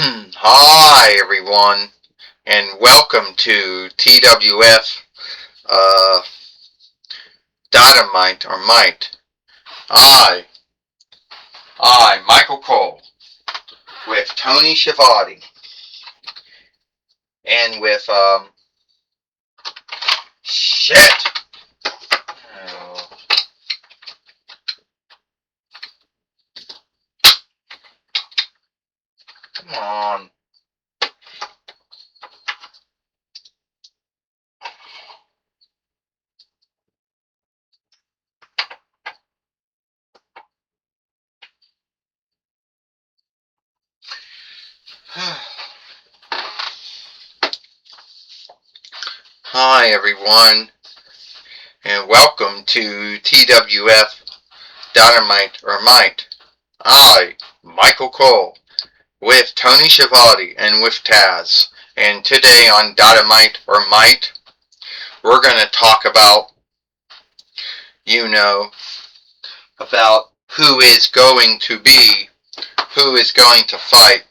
Hi everyone, and welcome to TWF uh, Dynamite or Might. I, Michael Cole, with Tony Schiavone, and with shit. Oh, come on. Hi everyone, and welcome to TWF Dynamite or Might. I, Michael Cole, with Tony Schiavone and with Taz. And today on Dynamite or Might, we're going to talk about, you know, about who is going to fight,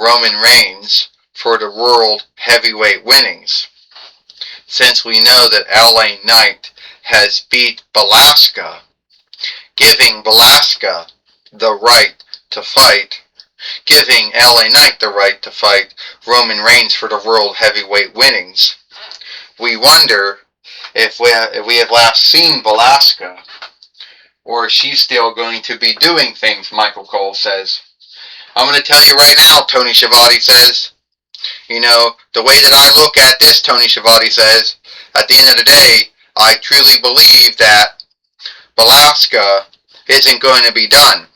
Roman Reigns for the World Heavyweight winnings. Since we know that LA Knight has beat Velasquez, giving Velasquez the right to fight, giving LA Knight the right to fight Roman Reigns for the World Heavyweight winnings. We wonder if we have last seen Velasquez, or is she still going to be doing things, Michael Cole says. I'm going to tell you right now, Tony Schiavone says. The way that I look at this, Tony Schiavone says, at the end of the day, I truly believe that Velasquez isn't going to be done.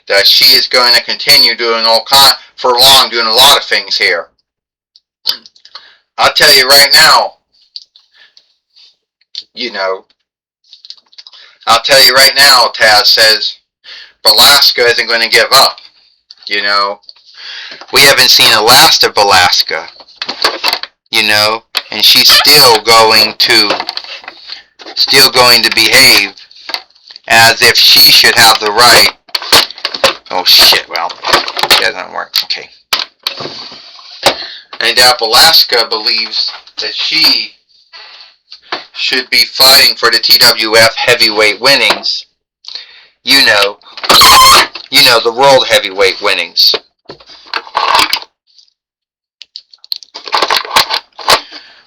That she is going to continue doing doing a lot of things here. I'll tell you right now, Taz says, Velasquez isn't going to give up. We haven't seen the last of Velasquez, and she's still going to behave as if she should have the right. Oh shit, well, that doesn't work. Okay. And that Velasquez believes that she should be fighting for the TWF heavyweight winnings. The world heavyweight winnings.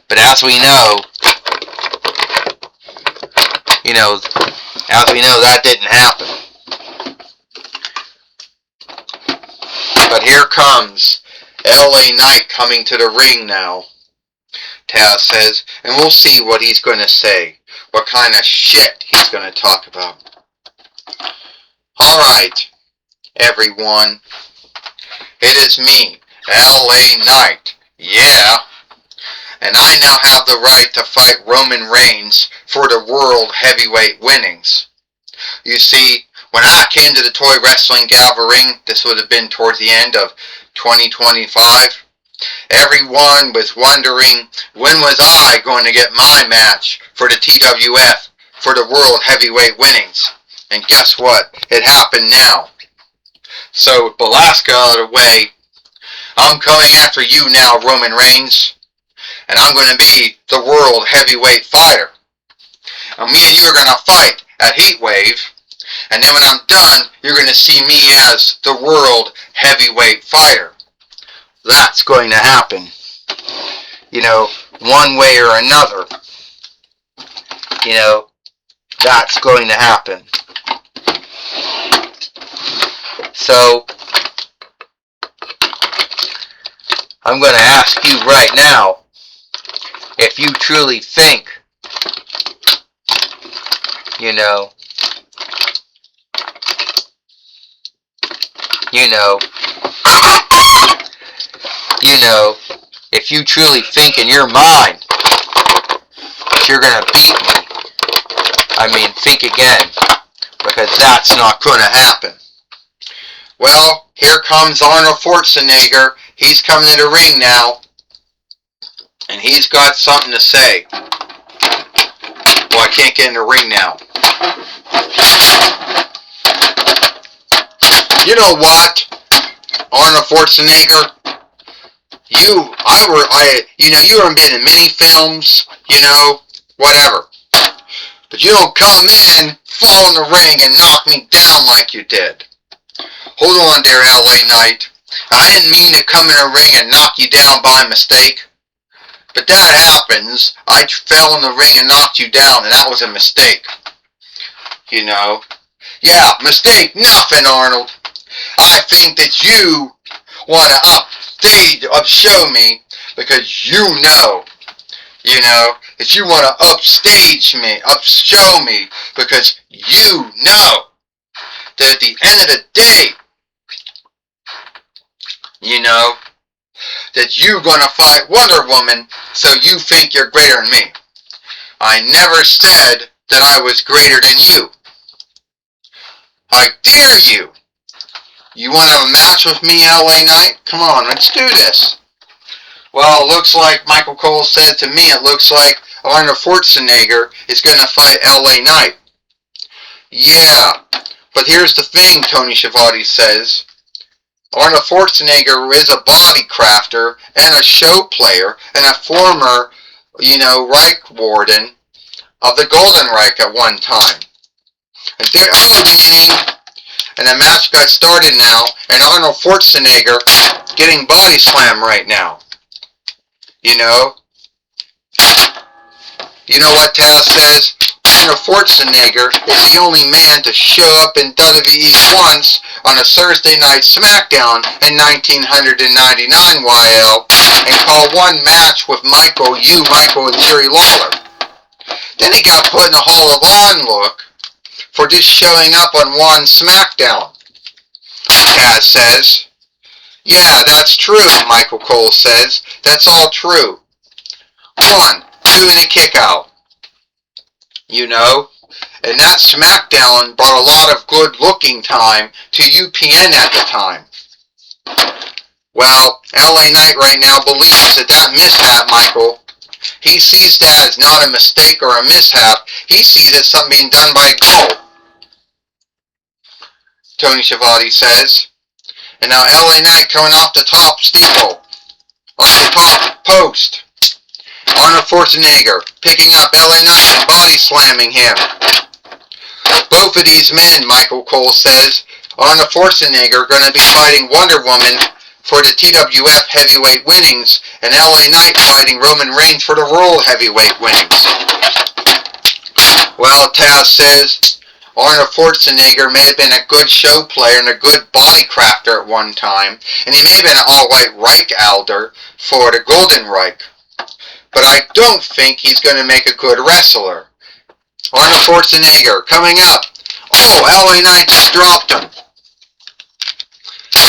But as we know, that didn't happen. But here comes LA Knight coming to the ring now, Taz says, and we'll see what he's going to say, what kind of shit he's going to talk about. Alright, everyone, it is me, LA Knight, yeah, and I now have the right to fight Roman Reigns for the World Heavyweight winnings. You see, when I came to the Toy Wrestling Gathering, this would have been towards the end of 2025, everyone was wondering when was I going to get my match for the TWF for the World Heavyweight winnings. And guess what? It happened now. So with Velasquez out of the way, I'm coming after you now, Roman Reigns, and I'm going to be the World Heavyweight fighter. And me and you are going to fight at Heatwave, and then when I'm done, you're going to see me as the World Heavyweight fighter. That's going to happen. One way or another. That's going to happen. So, I'm going to ask you right now, if you truly think, if you truly think in your mind that you're going to beat me, think again, because that's not going to happen. Well, here comes Arnold Schwarzenegger. He's coming to the ring now, and he's got something to say. Well, I can't get in the ring now. You know what? Arnold Schwarzenegger, you haven't been in many films, whatever. But you don't come in, fall in the ring, and knock me down like you did. Hold on there, LA Knight. I didn't mean to come in the ring and knock you down by mistake. But that happens. I fell in the ring and knocked you down, and that was a mistake. Yeah, mistake nothing, Arnold. I think that you want to upshow me because you know that you want to upshow me because you know that at the end of the day, that you're going to fight Wonder Woman, so you think you're greater than me. I never said that I was greater than you. I dare you. You want to have a match with me, LA Knight? Come on, let's do this. Well, it looks like Michael Cole said to me, it looks like Arnold Schwarzenegger is going to fight LA Knight. Yeah, but here's the thing, Tony Schiavone says. Arnold Schwarzenegger is a body crafter and a show player and a former, Reich warden of the Golden Reich at one time. And the match got started now, and Arnold Schwarzenegger getting body slammed right now. You know what Taz says? Arnold Schwarzenegger is the only man to show up in WWE once on a Thursday Night SmackDown in 1999 YL and call one match with Michael and Jerry Lawler. Then he got put in the Hall of Honor look for just showing up on one SmackDown. Taz says. Yeah, that's true, Michael Cole says. That's all true. 1, 2 and a kick out. And that SmackDown brought a lot of good looking time to UPN at the time. Well, LA Knight right now believes that mishap, Michael, he sees that as not a mistake or a mishap. He sees it as something being done by Cole. Tony Schiavone says. And now LA Knight coming off the top steeple. Off the top post. Arnold Schwarzenegger picking up LA Knight and body slamming him. Both of these men, Michael Cole says, Arnold Schwarzenegger going to be fighting Wonder Woman for the TWF heavyweight winnings, and LA Knight fighting Roman Reigns for the World heavyweight winnings. Well, Taz says, Arnold Schwarzenegger may have been a good show player and a good body crafter at one time, and he may have been an all-white Reich elder for the Golden Reich. But I don't think he's going to make a good wrestler. Arnold Schwarzenegger coming up. Oh, LA Knight just dropped him.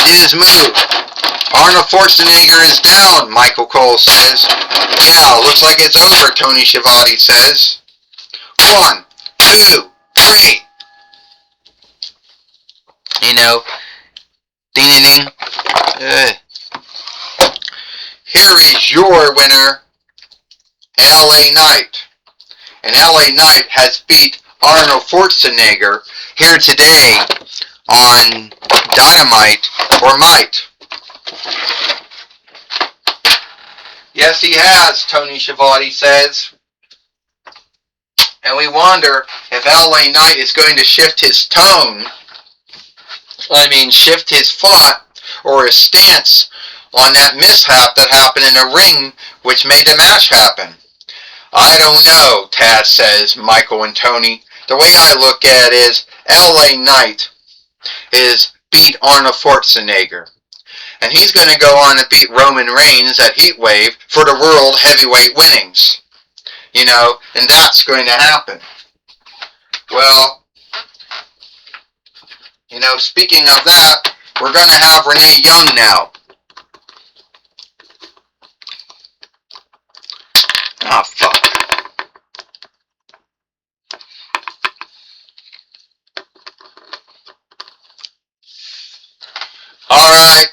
In his move. Arnold Schwarzenegger is down, Michael Cole says. Yeah, looks like it's over, Tony Schiavone says. 1, 2, 3. Ding ding ding. Here is your winner, LA Knight. And LA Knight has beat Arnold Schwarzenegger here today on Dynamite or Might. Yes, he has, Tony Schiavone says. And we wonder if LA Knight is going to shift his tone, shift his thought or his stance on that mishap that happened in the ring which made the match happen. I don't know, Taz says, Michael and Tony. The way I look at it is LA Knight is beat Arnold Schwarzenegger. And he's going to go on to beat Roman Reigns at Heatwave for the World Heavyweight winnings. And that's going to happen. Well, speaking of that, we're going to have Renee Young now. Oh, fuck. Alright.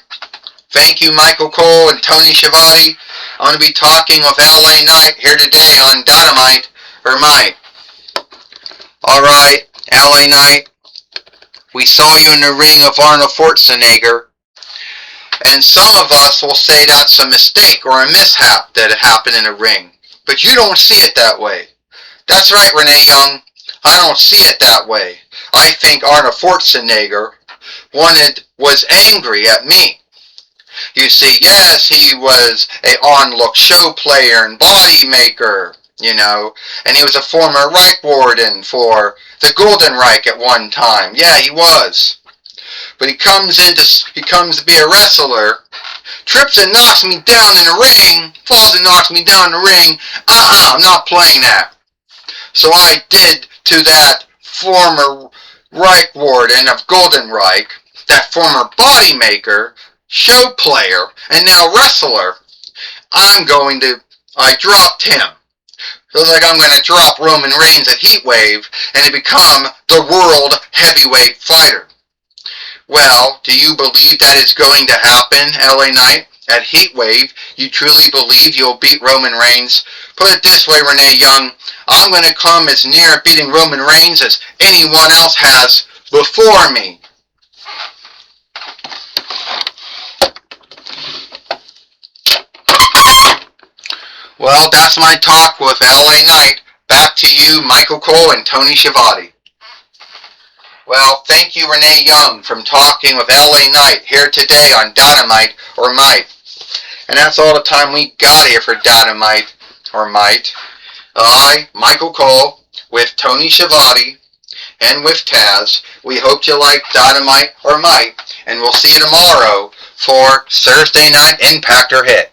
Thank you, Michael Cole and Tony Schiavone. I'm going to be talking with LA Knight here today on Dynamite or Might. Alright, LA Knight. We saw you in the ring of Arnold Schwarzenegger. And some of us will say that's a mistake or a mishap that happened in a ring. But you don't see it that way. That's right, Renee Young. I don't see it that way. I think Arnold Schwarzenegger was angry at me. You see, yes, he was a on-look show player and body maker, and he was a former Reich Warden for the Golden Reich at one time. Yeah, he was. But he comes to be a wrestler, trips and knocks me down in the ring, falls and knocks me down in the ring. I'm not playing that. So I did to that former Reich Warden of Golden Reich, that former body maker, show player, and now wrestler. I dropped him. So it's like I'm going to drop Roman Reigns at Heatwave and become the world heavyweight fighter. Well, do you believe that is going to happen, LA Knight? At Heatwave, you truly believe you'll beat Roman Reigns? Put it this way, Renee Young, I'm going to come as near beating Roman Reigns as anyone else has before me. Well, that's my talk with LA Knight. Back to you, Michael Cole and Tony Schiavone. Well, thank you, Renee Young, from talking with LA Knight here today on Dynamite or Might. And that's all the time we got here for Dynamite or Might. I, Michael Cole, with Tony Schiavone and with Taz, we hope you like Dynamite or Might, and we'll see you tomorrow for Thursday Night Impact or Hit.